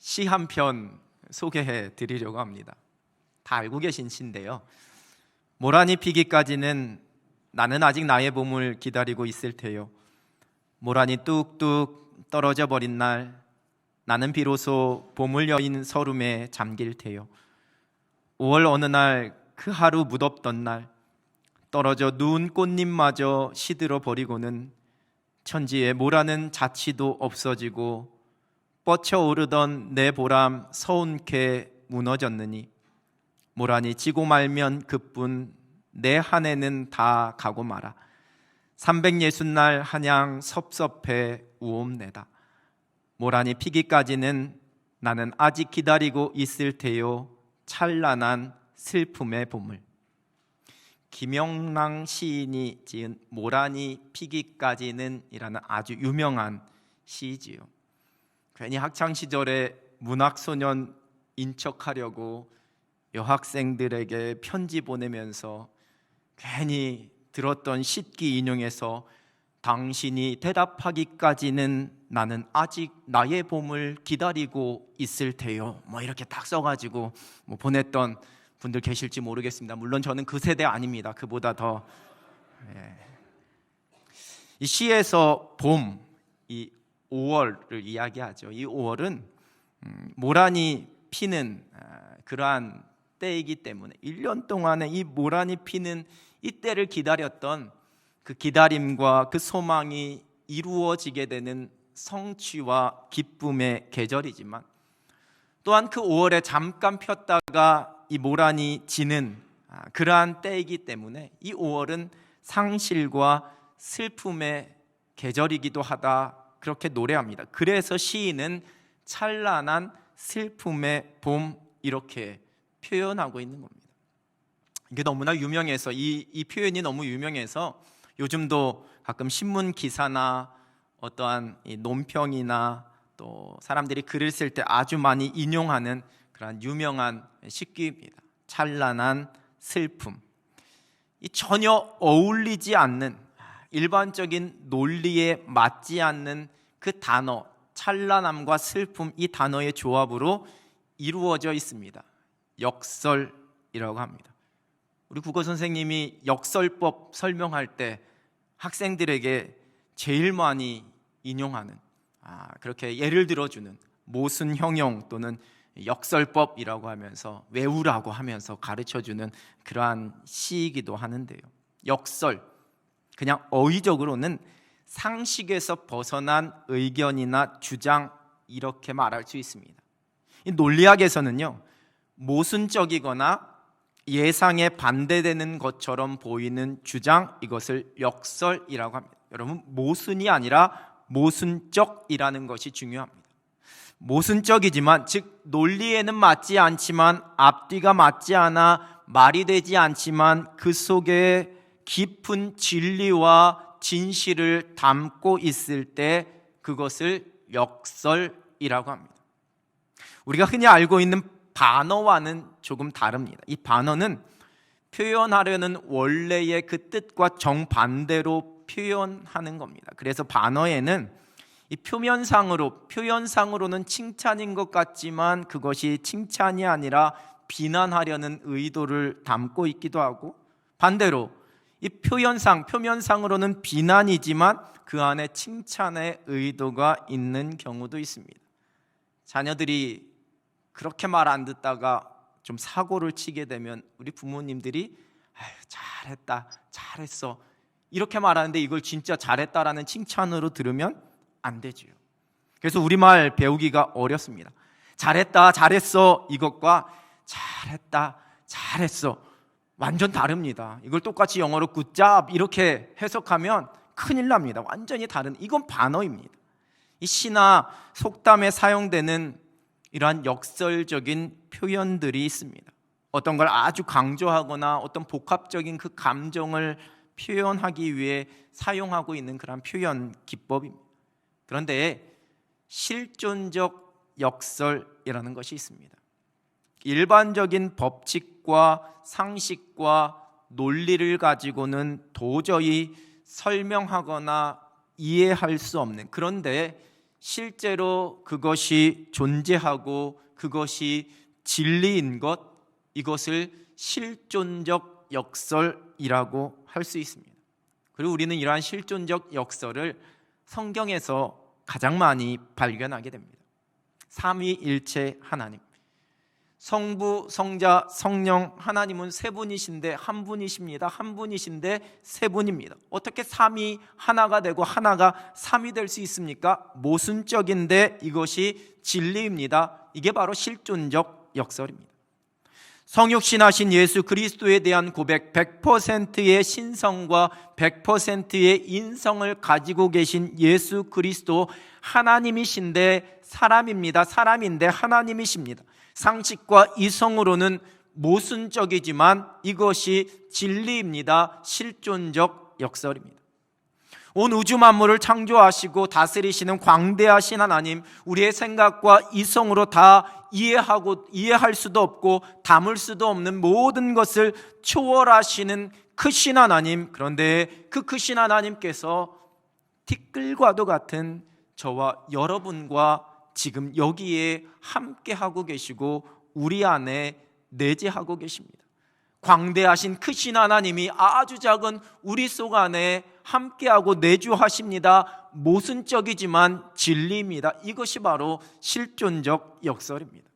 시 한 편 소개해 드리려고 합니다. 다 알고 계신 시인데요. 모란이 피기까지는 나는 아직 나의 봄을 기다리고 있을 테요. 모란이 뚝뚝 떨어져 버린 날 나는 비로소 봄을 여인 서름에 잠길 테요. 5월 어느 날 그 하루 무덥던 날 떨어져 누운 꽃잎마저 시들어 버리고는 천지에 모란은 자취도 없어지고 뻗쳐오르던 내 보람 서운케 무너졌느니 모란이 지고 말면 그뿐 내 한 해는 다 가고 말아 360날 한양 섭섭해 우옵내다. 모란이 피기까지는 나는 아직 기다리고 있을 테요. 찬란한 슬픔의 봄을. 김영랑 시인이 지은 모란이 피기까지는 이라는 아주 유명한 시지요. 괜히 학창시절에 문학소년 인척하려고 여학생들에게 편지 보내면서 괜히 들었던 시기 인용에서 당신이 대답하기까지는 나는 아직 나의 봄을 기다리고 있을 테요. 이렇게 딱 써가지고 보냈던 분들 계실지 모르겠습니다. 물론 저는 그 세대 아닙니다. 그보다 더. 이 시에서 봄, 이 5월을 이야기하죠. 이 5월은 모란이 피는 그러한 때이기 때문에 1년 동안에 이 모란이 피는 이 때를 기다렸던 그 기다림과 그 소망이 이루어지게 되는 성취와 기쁨의 계절이지만 또한 그 5월에 잠깐 폈다가 이 모란이 지는 그러한 때이기 때문에 이 5월은 상실과 슬픔의 계절이기도 하다, 그렇게 노래합니다. 그래서 시인은 찬란한 슬픔의 봄 이렇게 표현하고 있는 겁니다. 이게 너무나 유명해서 이 표현이 너무 유명해서 요즘도 가끔 신문 기사나 어떠한 논평이나 또 사람들이 글을 쓸 때 아주 많이 인용하는 그런 유명한 식기입니다. 찬란한 슬픔. 이 전혀 어울리지 않는 일반적인 논리에 맞지 않는 그 단어 찬란함과 슬픔, 이 단어의 조합으로 이루어져 있습니다. 역설이라고 합니다. 우리 국어 선생님이 역설법 설명할 때 학생들에게 제일 많이 인용하는 그렇게 예를 들어주는 모순 형용 또는 역설법이라고 하면서 외우라고 하면서 가르쳐주는 그러한 시이기도 하는데요. 역설, 그냥 어휘적으로는 상식에서 벗어난 의견이나 주장 이렇게 말할 수 있습니다. 이 논리학에서는요, 모순적이거나 예상에 반대되는 것처럼 보이는 주장, 이것을 역설이라고 합니다. 여러분, 모순이 아니라 모순적이라는 것이 중요합니다. 모순적이지만, 즉 논리에는 맞지 않지만 앞뒤가 맞지 않아 말이 되지 않지만 그 속에 깊은 진리와 진실을 담고 있을 때 그것을 역설이라고 합니다. 우리가 흔히 알고 있는 반어와는 조금 다릅니다. 이 반어는 표현하려는 원래의 그 뜻과 정반대로 표현하는 겁니다. 그래서 반어에는 이 표현상으로는 칭찬인 것 같지만 그것이 칭찬이 아니라 비난하려는 의도를 담고 있기도 하고, 반대로 이 표면상으로는 비난이지만 그 안에 칭찬의 의도가 있는 경우도 있습니다. 자녀들이 그렇게 말 안 듣다가 좀 사고를 치게 되면 우리 부모님들이 잘했다, 잘했어 이렇게 말하는데 이걸 진짜 잘했다라는 칭찬으로 들으면 안 되지요. 그래서 우리말 배우기가 어렵습니다. 잘했다, 잘했어 이것과 잘했다, 잘했어 완전 다릅니다. 이걸 똑같이 영어로 good job 이렇게 해석하면 큰일 납니다. 완전히 다른, 이건 반어입니다. 이 시나 속담에 사용되는 이러한 역설적인 표현들이 있습니다. 어떤 걸 아주 강조하거나 어떤 복합적인 그 감정을 표현하기 위해 사용하고 있는 그런 표현 기법입니다. 그런데 실존적 역설이라는 것이 있습니다. 일반적인 법칙과 상식과 논리를 가지고는 도저히 설명하거나 이해할 수 없는, 그런데 실제로 그것이 존재하고 그것이 진리인 것, 이것을 실존적 역설이라고 할 수 있습니다. 그리고 우리는 이러한 실존적 역설을 성경에서 가장 많이 발견하게 됩니다. 삼위일체 하나님, 성부, 성자, 성령, 하나님은 세 분이신데 한 분이십니다. 한 분이신데 세 분입니다. 어떻게 삼위 하나가 되고 하나가 삼이 될 수 있습니까? 모순적인데 이것이 진리입니다. 이게 바로 실존적 역설입니다. 성육신하신 예수 그리스도에 대한 고백, 100%의 신성과 100%의 인성을 가지고 계신 예수 그리스도, 하나님이신데 사람입니다. 사람인데 하나님이십니다. 상식과 이성으로는 모순적이지만 이것이 진리입니다. 실존적 역설입니다. 온 우주 만물을 창조하시고 다스리시는 광대하신 하나님, 우리의 생각과 이성으로 다 이해할 수도 없고 담을 수도 없는 모든 것을 초월하시는 크신 하나님, 그런데 그 크신 하나님께서 티끌과도 같은 저와 여러분과 지금 여기에 함께하고 계시고 우리 안에 내재하고 계십니다. 광대하신 크신 하나님이 아주 작은 우리 속 안에 함께하고 내주하십니다. 모순적이지만 진리입니다. 이것이 바로 실존적 역설입니다.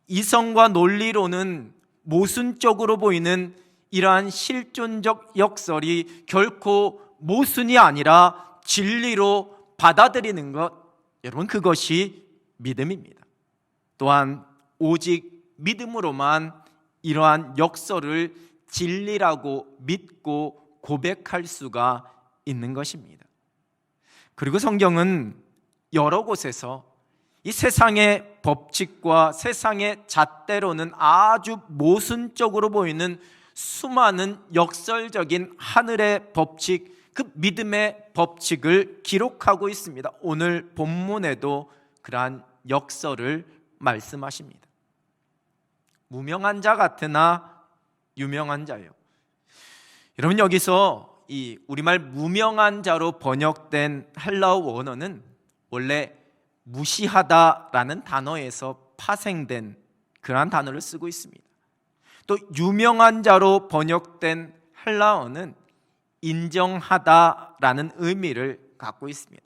이성과 논리로는 모순적으로 보이는 이러한 실존적 역설이 결코 모순이 아니라 진리로 받아들이는 것, 여러분, 그것이 믿음입니다. 또한 오직 믿음으로만 이러한 역설을 진리라고 믿고 고백할 수가 있는 것입니다. 그리고 성경은 여러 곳에서 이 세상의 법칙과 세상의 잣대로는 아주 모순적으로 보이는 수많은 역설적인 하늘의 법칙, 그 믿음의 법칙을 기록하고 있습니다. 오늘 본문에도 그러한 역설을 말씀하십니다. 무명한 자 같으나 유명한 자요. 여러분, 여기서 이 우리말 무명한 자로 번역된 헬라어 원어는 원래 무시하다라는 단어에서 파생된 그러한 단어를 쓰고 있습니다. 또 유명한 자로 번역된 헬라어는 인정하다라는 의미를 갖고 있습니다.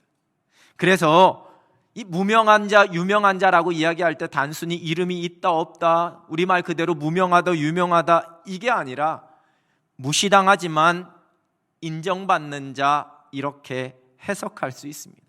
그래서 이 무명한 자, 유명한 자라고 이야기할 때 단순히 이름이 있다 없다, 우리말 그대로 무명하다, 유명하다, 이게 아니라 무시당하지만 인정받는 자, 이렇게 해석할 수 있습니다.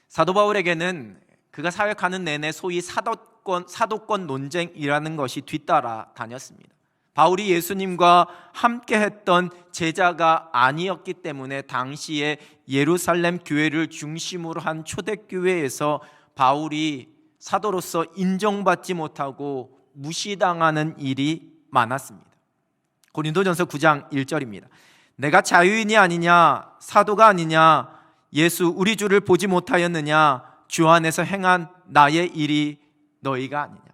사도 바울에게는 그가 사역하는 내내 소위 사도권 논쟁이라는 것이 뒤따라 다녔습니다. 바울이 예수님과 함께 했던 제자가 아니었기 때문에 당시에 예루살렘 교회를 중심으로 한 초대교회에서 바울이 사도로서 인정받지 못하고 무시당하는 일이 많았습니다. 고린도전서 9장 1절입니다. 내가 자유인이 아니냐, 사도가 아니냐, 예수 우리 주를 보지 못하였느냐, 주 안에서 행한 나의 일이 너희가 아니냐.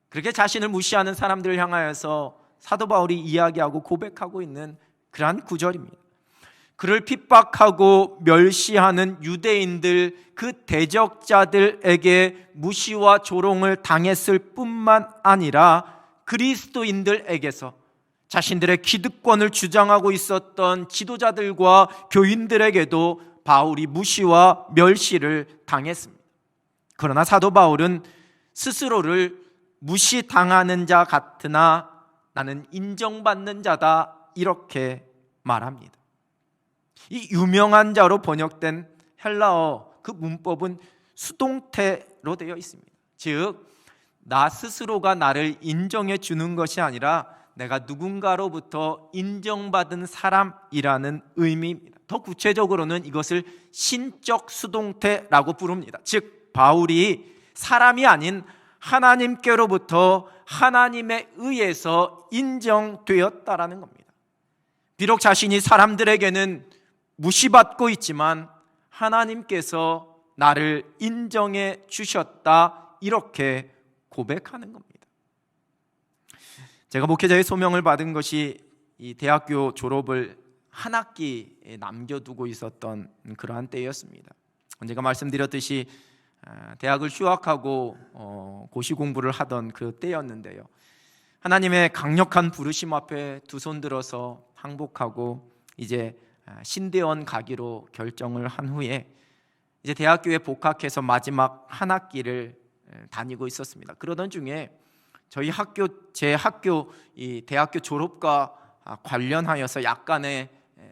그렇게 자신을 무시하는 사람들을 향하여서 사도 바울이 이야기하고 고백하고 있는 그러한 구절입니다. 그를 핍박하고 멸시하는 유대인들, 그 대적자들에게 무시와 조롱을 당했을 뿐만 아니라 그리스도인들에게서 자신들의 기득권을 주장하고 있었던 지도자들과 교인들에게도 바울이 무시와 멸시를 당했습니다. 그러나 사도 바울은 스스로를 무시당하는 자 같으나 나는 인정받는 자다, 이렇게 말합니다. 이 유명한 자로 번역된 헬라어 그 문법은 수동태로 되어 있습니다. 즉, 나 스스로가 나를 인정해 주는 것이 아니라 내가 누군가로부터 인정받은 사람이라는 의미입니다. 더 구체적으로는 이것을 신적 수동태라고 부릅니다. 즉, 바울이 사람이 아닌 하나님께로부터 하나님에 의해서 인정되었다라는 겁니다. 비록 자신이 사람들에게는 무시받고 있지만 하나님께서 나를 인정해 주셨다, 이렇게 고백하는 겁니다. 제가 목회자의 소명을 받은 것이 이 대학교 졸업을 한 학기 남겨두고 있었던 그러한 때였습니다. 제가 말씀드렸듯이 대학을 휴학하고 고시 공부를 하던 그 때였는데요, 하나님의 강력한 부르심 앞에 두 손 들어서 항복하고 이제 신대원 가기로 결정을 한 후에 이제 대학교에 복학해서 마지막 한 학기를 다니고 있었습니다. 그러던 중에 제 학교 이 대학교 졸업과 관련하여서 약간의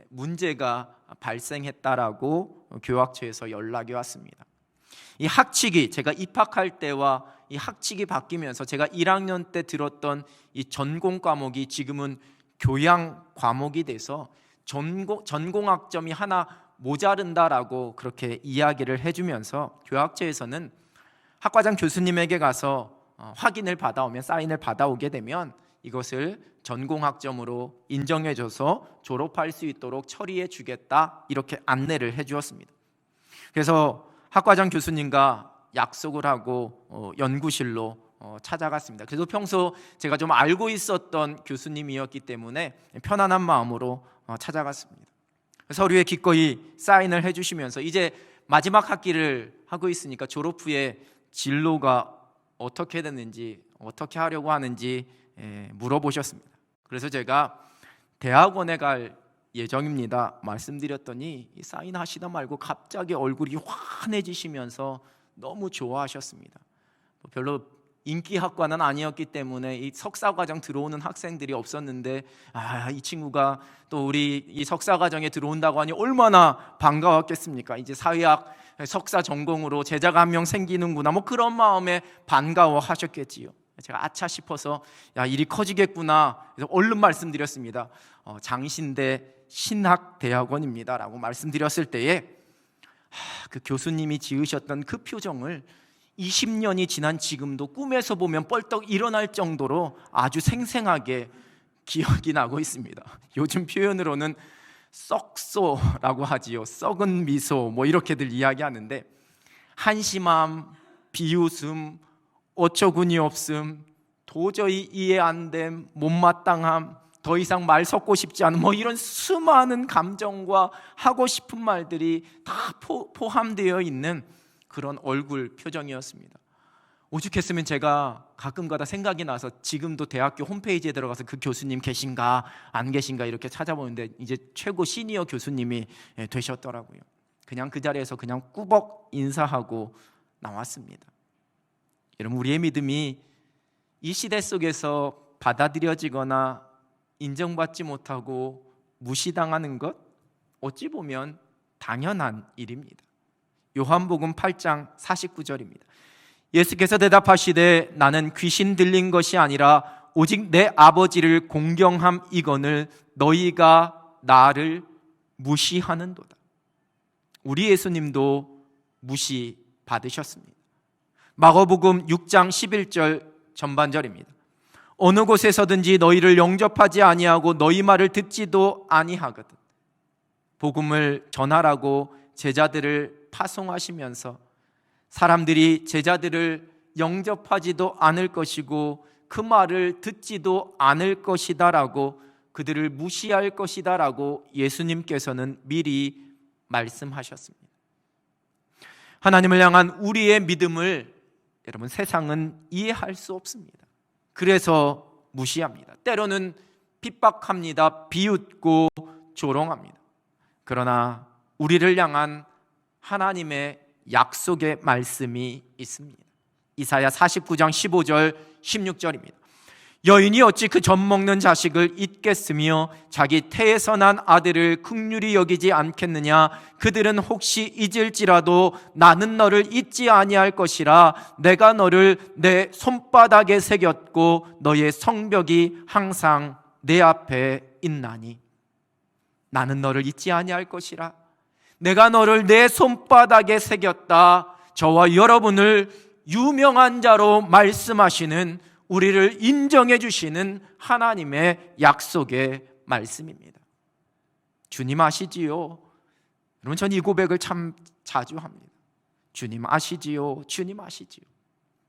문제가 발생했다라고 교학처에서 연락이 왔습니다. 이 학칙이 제가 입학할 때와 이 학칙이 바뀌면서 제가 1학년 때 들었던 이 전공 과목이 지금은 교양 과목이 돼서 전공학점이 하나 모자른다라고 그렇게 이야기를 해주면서 교학처에서는 학과장 교수님에게 가서 확인을 받아오면, 사인을 받아오게 되면 이것을 전공학점으로 인정해줘서 졸업할 수 있도록 처리해 주겠다, 이렇게 안내를 해주었습니다. 그래서 학과장 교수님과 약속을 하고 연구실로 찾아갔습니다. 그래서 평소 제가 좀 알고 있었던 교수님이었기 때문에 편안한 마음으로 찾아갔습니다. 서류에 기꺼이 사인을 해주시면서 이제 마지막 학기를 하고 있으니까 졸업 후에 진로가 어떻게 됐는지, 어떻게 하려고 하는지 물어보셨습니다. 그래서 제가 대학원에 갈 예정입니다 말씀드렸더니 사인하시다 말고 갑자기 얼굴이 환해지시면서 너무 좋아하셨습니다. 별로 인기 학과는 아니었기 때문에 이 석사과정 들어오는 학생들이 없었는데, 이 친구가 또 우리 이 석사과정에 들어온다고 하니 얼마나 반가웠겠습니까? 이제 사회학 석사 전공으로 제자가 한 명 생기는구나, 뭐 그런 마음에 반가워하셨겠지요. 제가 아차 싶어서 일이 커지겠구나, 그래서 얼른 말씀드렸습니다. 장신대 신학대학원입니다 라고 말씀드렸을 때에 그 교수님이 지으셨던 그 표정을 20년이 지난 지금도 꿈에서 보면 뻘떡 일어날 정도로 아주 생생하게 기억이 나고 있습니다. 요즘 표현으로는 썩소라고 하지요. 썩은 미소, 뭐 이렇게들 이야기하는데, 한심함, 비웃음, 어처구니 없음, 도저히 이해 안 됨, 못마땅함, 더 이상 말 섞고 싶지 않은, 뭐 이런 수많은 감정과 하고 싶은 말들이 다 포함되어 있는 그런 얼굴 표정이었습니다. 오죽했으면 제가 가끔가다 생각이 나서 지금도 대학교 홈페이지에 들어가서 그 교수님 계신가 안 계신가 이렇게 찾아보는데 이제 최고 시니어 교수님이 되셨더라고요. 그냥 그 자리에서 그냥 꾸벅 인사하고 나왔습니다. 여러분, 우리의 믿음이 이 시대 속에서 받아들여지거나 인정받지 못하고 무시당하는 것, 어찌 보면 당연한 일입니다. 요한복음 8장 49절입니다. 예수께서 대답하시되 나는 귀신 들린 것이 아니라 오직 내 아버지를 공경함이거늘 너희가 나를 무시하는도다. 우리 예수님도 무시받으셨습니다. 마가복음 6장 11절 전반절입니다. 어느 곳에서든지 너희를 영접하지 아니하고 너희 말을 듣지도 아니하거든. 복음을 전하라고 제자들을 파송하시면서 사람들이 제자들을 영접하지도 않을 것이고 그 말을 듣지도 않을 것이다 라고, 그들을 무시할 것이다 라고 예수님께서는 미리 말씀하셨습니다. 하나님을 향한 우리의 믿음을 여러분, 세상은 이해할 수 없습니다. 그래서 무시합니다. 때로는 핍박합니다. 비웃고 조롱합니다. 그러나 우리를 향한 하나님의 약속의 말씀이 있습니다. 이사야 49장 15절 16절입니다. 여인이 어찌 그 젖 먹는 자식을 잊겠으며 자기 태에서 난 아들을 긍휼히 여기지 않겠느냐. 그들은 혹시 잊을지라도 나는 너를 잊지 아니할 것이라. 내가 너를 내 손바닥에 새겼고 너의 성벽이 항상 내 앞에 있나니. 나는 너를 잊지 아니할 것이라. 내가 너를 내 손바닥에 새겼다. 저와 여러분을 유명한 자로 말씀하시는, 우리를 인정해 주시는 하나님의 약속의 말씀입니다. 주님 아시지요? 여러분, 전 이 고백을 참 자주 합니다. 주님 아시지요? 주님 아시지요?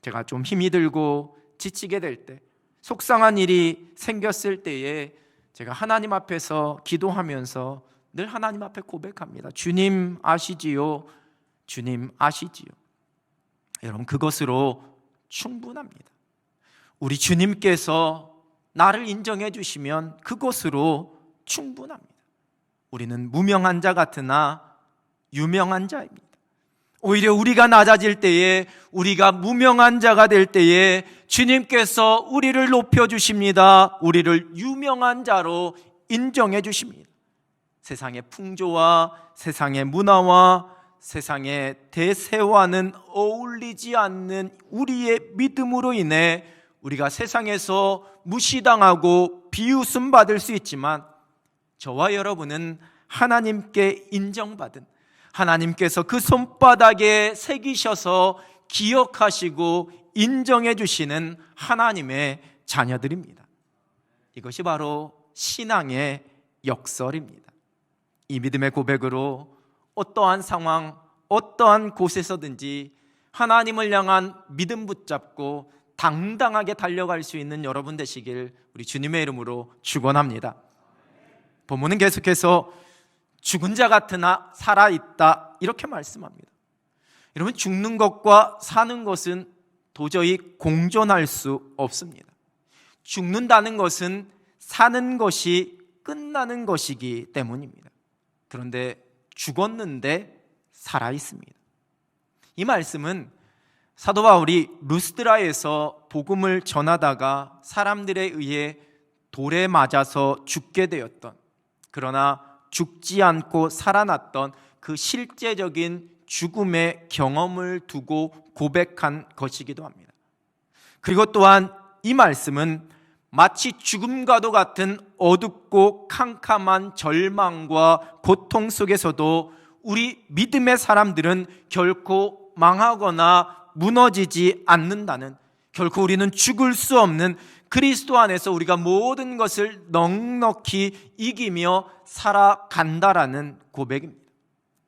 제가 좀 힘이 들고 지치게 될 때, 속상한 일이 생겼을 때에 제가 하나님 앞에서 기도하면서 늘 하나님 앞에 고백합니다. 주님 아시지요? 주님 아시지요? 여러분, 그것으로 충분합니다. 우리 주님께서 나를 인정해 주시면 그것으로 충분합니다. 우리는 무명한 자 같으나 유명한 자입니다. 오히려 우리가 낮아질 때에, 우리가 무명한 자가 될 때에 주님께서 우리를 높여주십니다. 우리를 유명한 자로 인정해 주십니다. 세상의 풍조와 세상의 문화와 세상의 대세와는 어울리지 않는 우리의 믿음으로 인해 우리가 세상에서 무시당하고 비웃음 받을 수 있지만, 저와 여러분은 하나님께 인정받은, 하나님께서 그 손바닥에 새기셔서 기억하시고 인정해 주시는 하나님의 자녀들입니다. 이것이 바로 신앙의 역설입니다. 이 믿음의 고백으로 어떠한 상황, 어떠한 곳에서든지 하나님을 향한 믿음 붙잡고 당당하게 달려갈 수 있는 여러분 되시길 우리 주님의 이름으로 축원합니다. 본문은 계속해서 죽은 자 같으나 살아있다, 이렇게 말씀합니다. 여러분, 죽는 것과 사는 것은 도저히 공존할 수 없습니다. 죽는다는 것은 사는 것이 끝나는 것이기 때문입니다. 그런데 죽었는데 살아있습니다. 이 말씀은 사도 바울이 루스드라에서 복음을 전하다가 사람들에 의해 돌에 맞아서 죽게 되었던, 그러나 죽지 않고 살아났던 그 실제적인 죽음의 경험을 두고 고백한 것이기도 합니다. 그리고 또한 이 말씀은 마치 죽음과도 같은 어둡고 캄캄한 절망과 고통 속에서도 우리 믿음의 사람들은 결코 망하거나 무너지지 않는다는, 결코 우리는 죽을 수 없는 그리스도 안에서 우리가 모든 것을 넉넉히 이기며 살아간다라는 고백입니다.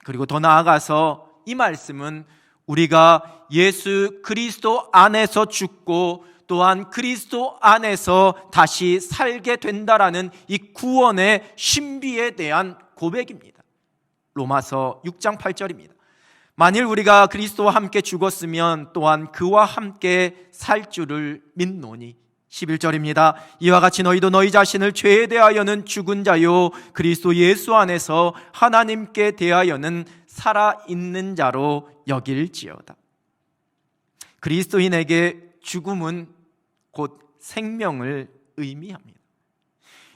그리고 더 나아가서 이 말씀은 우리가 예수 그리스도 안에서 죽고 또한 그리스도 안에서 다시 살게 된다라는 이 구원의 신비에 대한 고백입니다. 로마서 6장 8절입니다. 만일 우리가 그리스도와 함께 죽었으면 또한 그와 함께 살 줄을 믿노니. 11절입니다. 이와 같이 너희도 너희 자신을 죄에 대하여는 죽은 자요 그리스도 예수 안에서 하나님께 대하여는 살아있는 자로 여길지어다. 그리스도인에게 죽음은 곧 생명을 의미합니다.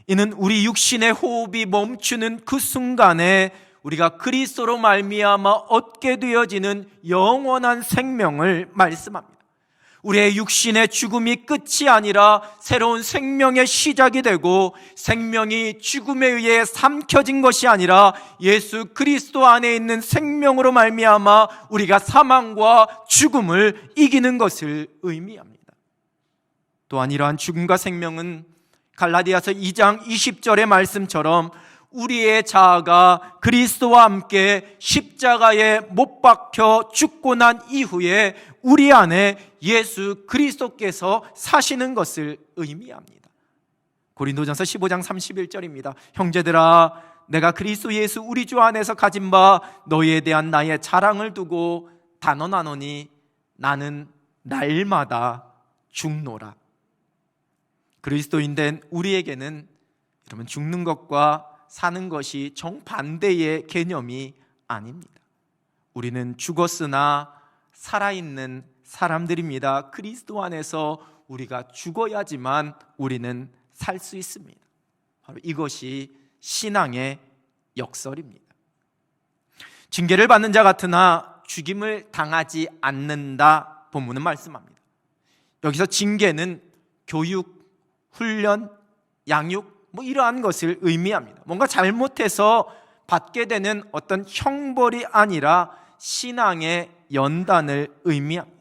이는 우리 육신의 호흡이 멈추는 그 순간에 우리가 그리스도로 말미암아 얻게 되어지는 영원한 생명을 말씀합니다. 우리의 육신의 죽음이 끝이 아니라 새로운 생명의 시작이 되고, 생명이 죽음에 의해 삼켜진 것이 아니라 예수 그리스도 안에 있는 생명으로 말미암아 우리가 사망과 죽음을 이기는 것을 의미합니다. 또한 이러한 죽음과 생명은 갈라디아서 2장 20절의 말씀처럼 우리의 자아가 그리스도와 함께 십자가에 못 박혀 죽고 난 이후에 우리 안에 예수 그리스도께서 사시는 것을 의미합니다. 고린도전서 15장 31절입니다. 형제들아, 내가 그리스도 예수 우리 주 안에서 가진 바 너희에 대한 나의 자랑을 두고 단언하노니 나는 날마다 죽노라. 그리스도인 된 우리에게는 여러분, 죽는 것과 사는 것이 정반대의 개념이 아닙니다. 우리는 죽었으나 살아있는 사람들입니다. 그리스도 안에서 우리가 죽어야지만 우리는 살 수 있습니다. 바로 이것이 신앙의 역설입니다. 징계를 받는 자 같으나 죽임을 당하지 않는다, 본문은 말씀합니다. 여기서 징계는 교육, 훈련, 양육, 이러한 것을 의미합니다. 뭔가 잘못해서 받게 되는 어떤 형벌이 아니라 신앙의 연단을 의미합니다.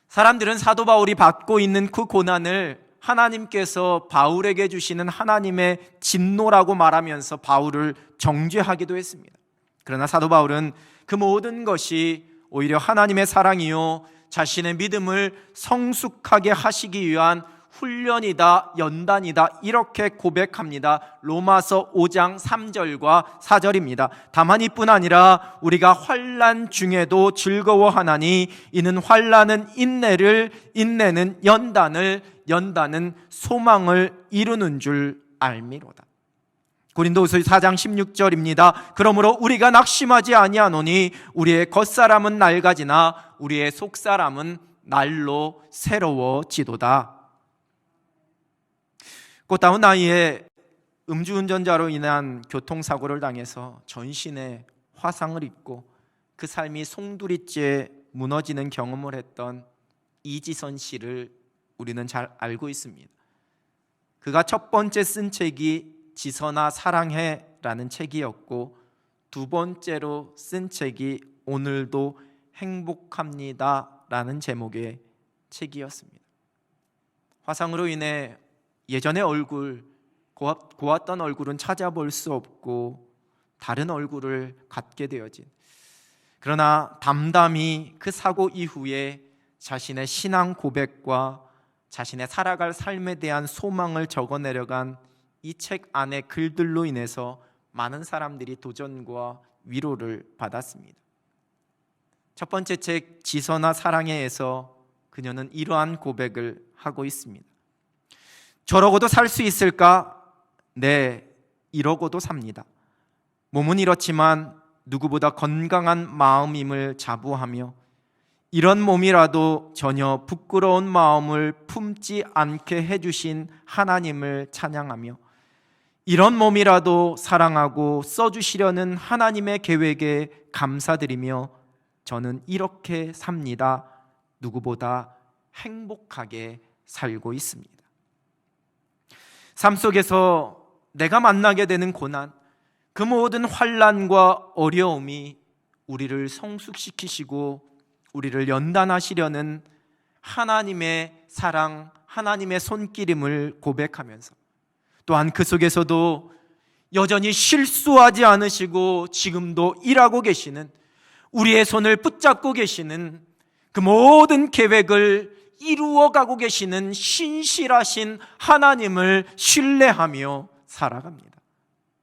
사람들은 사도 바울이 받고 있는 그 고난을 하나님께서 바울에게 주시는 하나님의 진노라고 말하면서 바울을 정죄하기도 했습니다. 그러나 사도 바울은 그 모든 것이 오히려 하나님의 사랑이요 자신의 믿음을 성숙하게 하시기 위한 훈련이다, 연단이다 이렇게 고백합니다. 로마서 5장 3절과 4절입니다. 다만 이뿐 아니라 우리가 환난 중에도 즐거워하나니 이는 환난은 인내를, 인내는 연단을, 연단은 소망을 이루는 줄 알미로다. 고린도후서 4장 16절입니다. 그러므로 우리가 낙심하지 아니하노니 우리의 겉사람은 낡아지나 우리의 속사람은 날로 새로워지도다. 꽃다운 나이에 음주운전자로 인한 교통사고를 당해서 전신에 화상을 입고 그 삶이 송두리째 무너지는 경험을 했던 이지선 씨를 우리는 잘 알고 있습니다. 그가 첫 번째 쓴 책이 지선아 사랑해 라는 책이었고, 두 번째로 쓴 책이 오늘도 행복합니다 라는 제목의 책이었습니다. 화상으로 인해 예전의 얼굴, 고왔던 얼굴은 찾아볼 수 없고 다른 얼굴을 갖게 되어진, 그러나 담담히 그 사고 이후에 자신의 신앙 고백과 자신의 살아갈 삶에 대한 소망을 적어내려간 이 책 안의 글들로 인해서 많은 사람들이 도전과 위로를 받았습니다. 첫 번째 책 지선아 사랑해에서 그녀는 이러한 고백을 하고 있습니다. 저러고도 살 수 있을까? 네, 이러고도 삽니다. 몸은 이렇지만 누구보다 건강한 마음임을 자부하며 이런 몸이라도 전혀 부끄러운 마음을 품지 않게 해주신 하나님을 찬양하며 이런 몸이라도 사랑하고 써주시려는 하나님의 계획에 감사드리며 저는 이렇게 삽니다. 누구보다 행복하게 살고 있습니다. 삶 속에서 내가 만나게 되는 고난, 그 모든 환난과 어려움이 우리를 성숙시키시고 우리를 연단하시려는 하나님의 사랑, 하나님의 손길임을 고백하면서 또한 그 속에서도 여전히 실수하지 않으시고 지금도 일하고 계시는, 우리의 손을 붙잡고 계시는 그 모든 계획을 이루어가고 계시는 신실하신 하나님을 신뢰하며 살아갑니다.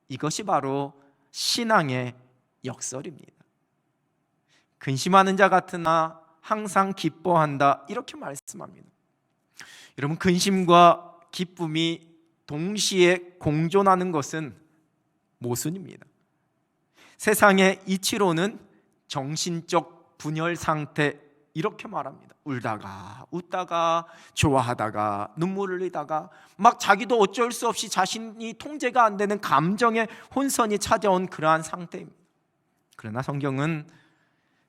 이것이 바로 신앙의 역설입니다. 근심하는 자 같으나 항상 기뻐한다, 이렇게 말씀합니다. 여러분, 근심과 기쁨이 동시에 공존하는 것은 모순입니다. 세상의 이치로는 정신적 분열 상태, 이렇게 말합니다. 울다가 웃다가 좋아하다가 눈물을 흘리다가 막 자기도 어쩔 수 없이 자신이 통제가 안 되는 감정의 혼선이 찾아온 그러한 상태입니다. 그러나 성경은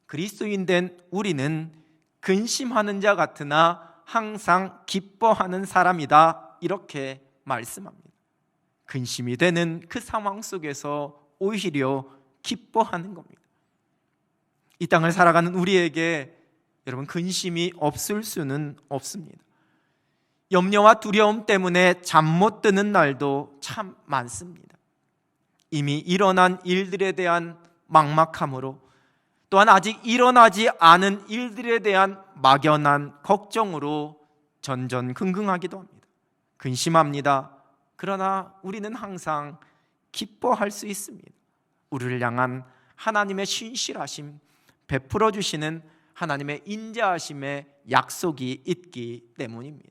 그리스도인 된 우리는 근심하는 자 같으나 항상 기뻐하는 사람이다, 이렇게 말씀합니다. 근심이 되는 그 상황 속에서 오히려 기뻐하는 겁니다. 이 땅을 살아가는 우리에게 여러분, 근심이 없을 수는 없습니다. 염려와 두려움 때문에 잠 못 드는 날도 참 많습니다. 이미 일어난 일들에 대한 막막함으로, 또한 아직 일어나지 않은 일들에 대한 막연한 걱정으로 전전긍긍하기도 합니다. 근심합니다. 그러나 우리는 항상 기뻐할 수 있습니다. 우리를 향한 하나님의 신실하심, 베풀어 주시는 하나님의 인자하심의 약속이 있기 때문입니다.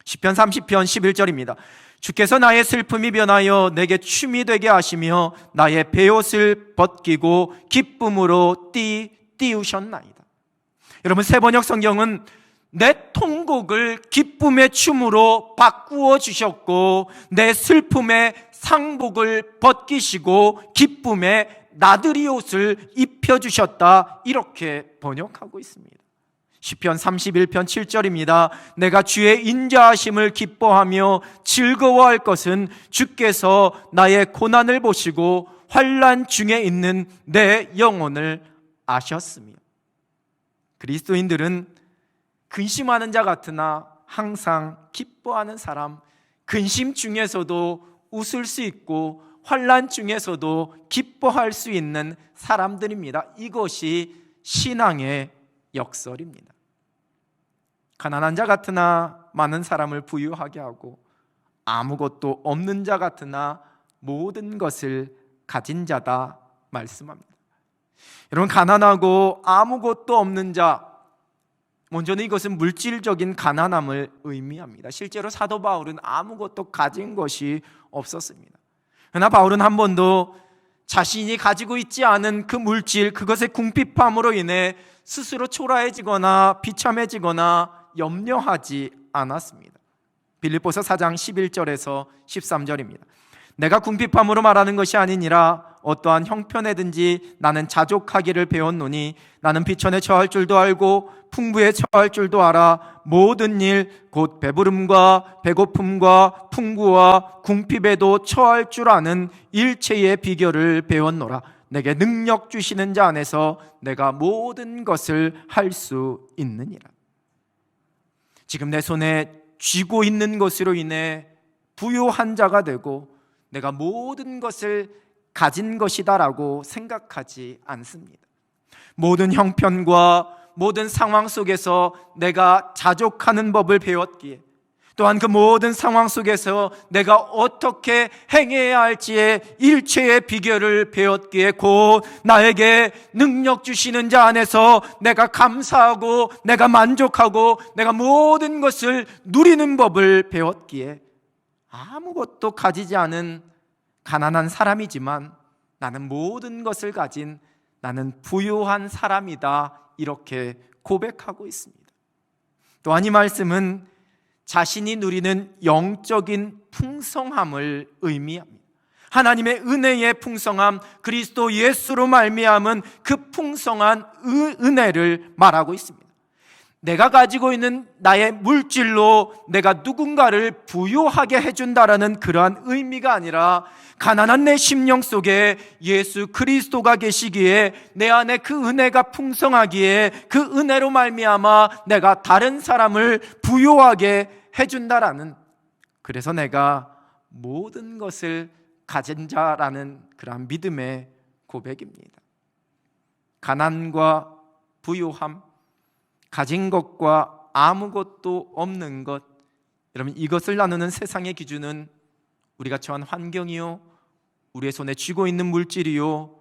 시편 30편 11절입니다. 주께서 나의 슬픔이 변하여 내게 춤이 되게 하시며 나의 베옷을 벗기고 기쁨으로 띄우셨나이다. 여러분, 새번역 성경은 내 통곡을 기쁨의 춤으로 바꾸어 주셨고 내 슬픔의 상복을 벗기시고 기쁨의 나들이 옷을 입혀주셨다, 이렇게 번역하고 있습니다. 시편 31편 7절입니다. 내가 주의 인자하심을 기뻐하며 즐거워할 것은 주께서 나의 고난을 보시고 환난 중에 있는 내 영혼을 아셨으며. 그리스도인들은 근심하는 자 같으나 항상 기뻐하는 사람, 근심 중에서도 웃을 수 있고 환난 중에서도 기뻐할 수 있는 사람들입니다. 이것이 신앙의 역설입니다. 가난한 자 같으나 많은 사람을 부유하게 하고 아무것도 없는 자 같으나 모든 것을 가진 자다 말씀합니다. 여러분, 가난하고 아무것도 없는 자, 먼저는 이것은 물질적인 가난함을 의미합니다. 실제로 사도 바울은 아무것도 가진 것이 없었습니다. 그러나 바울은 한 번도 자신이 가지고 있지 않은 그 물질, 그것의 궁핍함으로 인해 스스로 초라해지거나 비참해지거나 염려하지 않았습니다. 빌립보서 4장 11절에서 13절입니다. 내가 궁핍함으로 말하는 것이 아니니라 어떠한 형편에든지 나는 자족하기를 배웠노니 나는 비천에 처할 줄도 알고 풍부에 처할 줄도 알아 모든 일 곧 배부름과 배고픔과 풍부와 궁핍에도 처할 줄 아는 일체의 비결을 배웠노라. 내게 능력 주시는 자 안에서 내가 모든 것을 할 수 있느니라. 지금 내 손에 쥐고 있는 것으로 인해 부유한 자가 되고 내가 모든 것을 가진 것이다라고 생각하지 않습니다. 모든 형편과 모든 상황 속에서 내가 자족하는 법을 배웠기에, 또한 그 모든 상황 속에서 내가 어떻게 행해야 할지의 일체의 비결을 배웠기에 곧 나에게 능력 주시는 자 안에서 내가 감사하고 내가 만족하고 내가 모든 것을 누리는 법을 배웠기에 아무것도 가지지 않은 가난한 사람이지만 나는 모든 것을 가진 나는 부유한 사람이다, 이렇게 고백하고 있습니다. 또한 이 말씀은 자신이 누리는 영적인 풍성함을 의미합니다. 하나님의 은혜의 풍성함, 그리스도 예수로 말미암은 그 풍성한 은혜를 말하고 있습니다. 내가 가지고 있는 나의 물질로 내가 누군가를 부유하게 해준다라는 그러한 의미가 아니라 가난한 내 심령 속에 예수 그리스도가 계시기에 내 안에 그 은혜가 풍성하기에 그 은혜로 말미암아 내가 다른 사람을 부유하게 해준다라는, 그래서 내가 모든 것을 가진 자라는 그러한 믿음의 고백입니다. 가난과 부유함, 가진 것과 아무것도 없는 것, 여러분, 이것을 나누는 세상의 기준은 우리가 처한 환경이요, 우리의 손에 쥐고 있는 물질이요,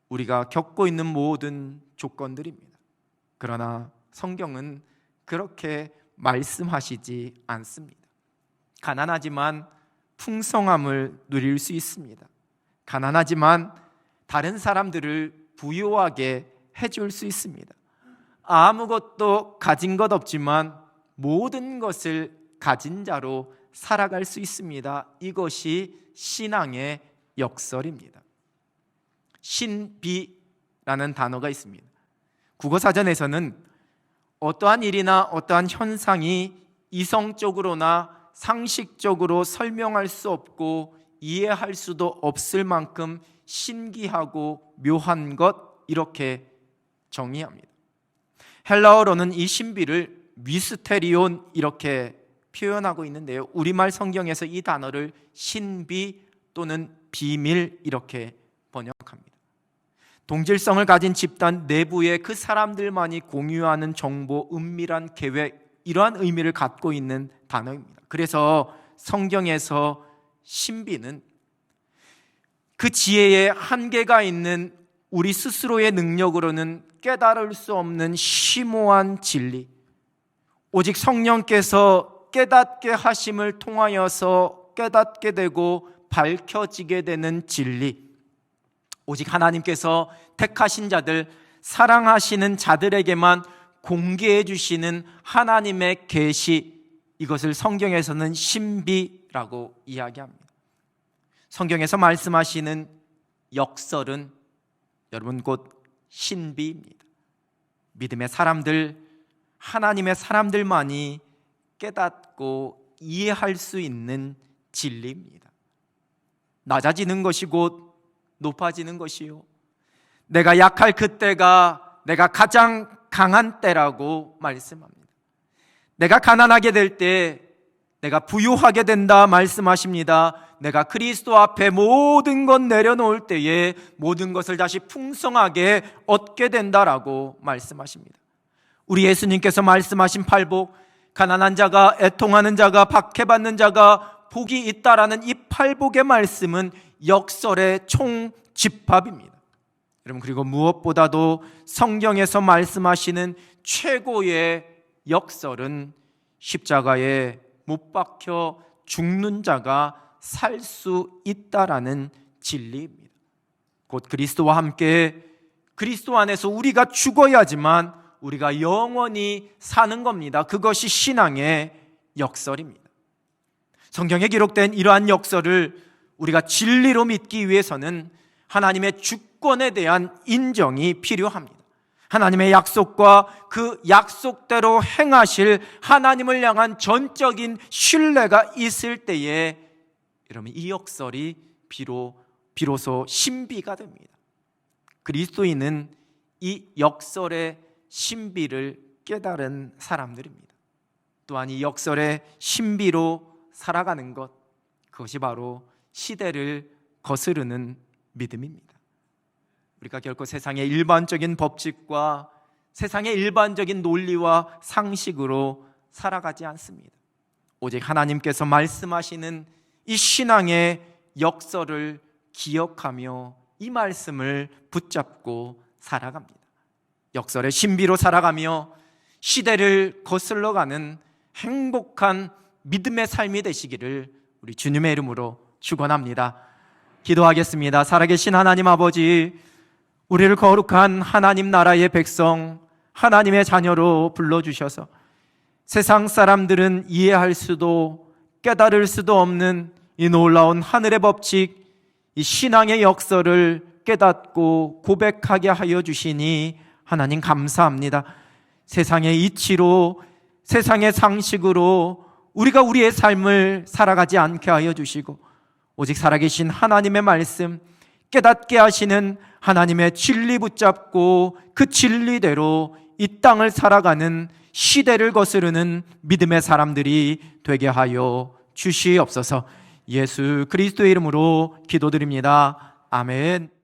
우리가 겪고 있는 모든 조건들입니다. 그러나 성경은 그렇게 말씀하시지 않습니다. 가난하지만 풍성함을 누릴 수 있습니다. 가난하지만 다른 사람들을 부유하게 해줄 수 있습니다. 아무것도 가진 것 없지만 모든 것을 가진 자로 살아갈 수 있습니다. 이것이 신앙의 역설입니다. 신비라는 단어가 있습니다. 국어사전에서는 어떠한 일이나 어떠한 현상이 이성적으로나 상식적으로 설명할 수 없고 이해할 수도 없을 만큼 신기하고 묘한 것, 이렇게 정의합니다. 헬라어로는 이 신비를 미스테리온 이렇게 표현하고 있는데요, 우리말 성경에서 이 단어를 신비 또는 비밀 이렇게 번역합니다. 동질성을 가진 집단 내부의 그 사람들만이 공유하는 정보, 은밀한 계획, 이러한 의미를 갖고 있는 단어입니다. 그래서 성경에서 신비는 그 지혜에 한계가 있는 우리 스스로의 능력으로는 깨달을 수 없는 심오한 진리, 오직 성령께서 깨닫게 하심을 통하여서 깨닫게 되고 밝혀지게 되는 진리, 오직 하나님께서 택하신 자들, 사랑하시는 자들에게만 공개해 주시는 하나님의 계시, 이것을 성경에서는 신비라고 이야기합니다. 성경에서 말씀하시는 역설은 여러분 곧 신비입니다. 믿음의 사람들, 하나님의 사람들만이 깨닫고 이해할 수 있는 진리입니다. 낮아지는 것이 곧 높아지는 것이요, 내가 약할 그때가 내가 가장 강한 때라고 말씀합니다. 내가 가난하게 될 때 내가 부유하게 된다 말씀하십니다. 내가 그리스도 앞에 모든 것 내려놓을 때에 모든 것을 다시 풍성하게 얻게 된다라고 말씀하십니다. 우리 예수님께서 말씀하신 팔복, 가난한 자가, 애통하는 자가, 박해받는 자가 복이 있다라는 이 팔복의 말씀은 역설의 총집합입니다. 여러분, 그리고 무엇보다도 성경에서 말씀하시는 최고의 역설은 십자가에 못 박혀 죽는 자가 살 수 있다라는 진리입니다. 곧 그리스도와 함께 그리스도 안에서 우리가 죽어야지만 우리가 영원히 사는 겁니다. 그것이 신앙의 역설입니다. 성경에 기록된 이러한 역설을 우리가 진리로 믿기 위해서는 하나님의 주권에 대한 인정이 필요합니다. 하나님의 약속과 그 약속대로 행하실 하나님을 향한 전적인 신뢰가 있을 때에 여러분, 이 역설이 비로소 신비가 됩니다. 그리스도인은 이 역설의 신비를 깨달은 사람들입니다. 또한 이 역설의 신비로 살아가는 것, 그것이 바로 시대를 거스르는 믿음입니다. 우리가 결코 세상의 일반적인 법칙과 세상의 일반적인 논리와 상식으로 살아가지 않습니다. 오직 하나님께서 말씀하시는 이 신앙의 역설을 기억하며 이 말씀을 붙잡고 살아갑니다. 역설의 신비로 살아가며 시대를 거슬러가는 행복한 믿음의 삶이 되시기를 우리 주님의 이름으로 축원합니다. 기도하겠습니다. 살아계신 하나님 아버지, 우리를 거룩한 하나님 나라의 백성, 하나님의 자녀로 불러주셔서 세상 사람들은 이해할 수도 깨달을 수도 없는 이 놀라운 하늘의 법칙, 이 신앙의 역설을 깨닫고 고백하게 하여 주시니 하나님 감사합니다. 세상의 이치로, 세상의 상식으로 우리가 우리의 삶을 살아가지 않게 하여 주시고 오직 살아계신 하나님의 말씀, 깨닫게 하시는 하나님의 진리 붙잡고 그 진리대로 이 땅을 살아가는 시대를 거스르는 믿음의 사람들이 되게 하여 주시옵소서. 예수 그리스도의 이름으로 기도드립니다. 아멘.